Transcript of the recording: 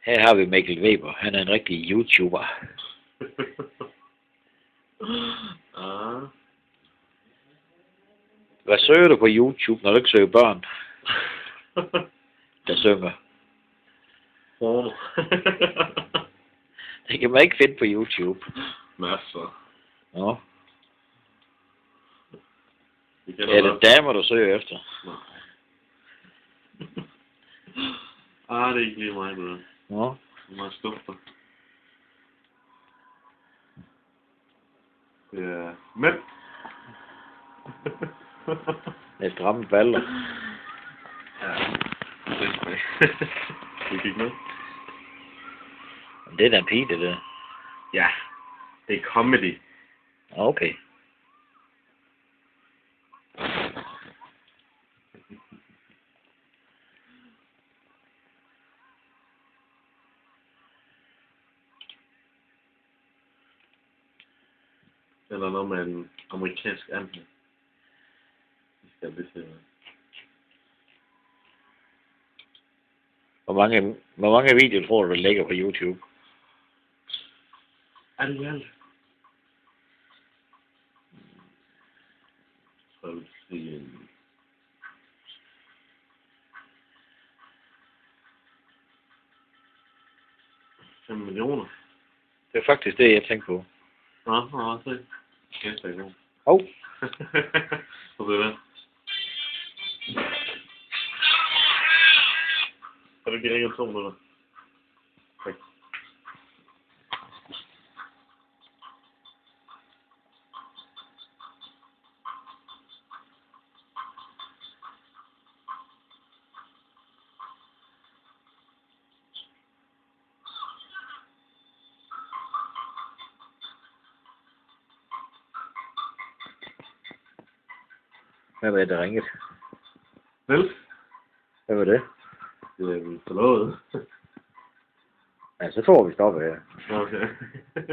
Her har vi Mikkel Weber. Han er en rigtig YouTuber. Ah. Hvad søger du på YouTube, når du ikke søger børn, der synger? Porno. Det kan man ikke finde på YouTube. Masser. Nå. Det Er det damer, du søger efter? Nej. Ah, det er ikke lige mig, det der. Nå. Det er meget stuffer. Det er mænd. Det er stramme baller. Ja. Det gik med. Det er da en pige, det der. Ja. Det er comedy. Okay. Eller noget med en amerikansk anhæng. Det skal vi se. Hvor mange videoer tror du, der ligger på YouTube? Alt i alt. Så vil jeg sige en... 5 millioner. Det er faktisk det, jeg tænkte på. Nå, se. Kæft, det er god. Hov. Så det er det. Kan du give ringe 2 minutter? Tak. Hvad var det, ringet? Vel? Hvad var det? Det er vel forlovet. Ja, så tror vi stopper her. Okay.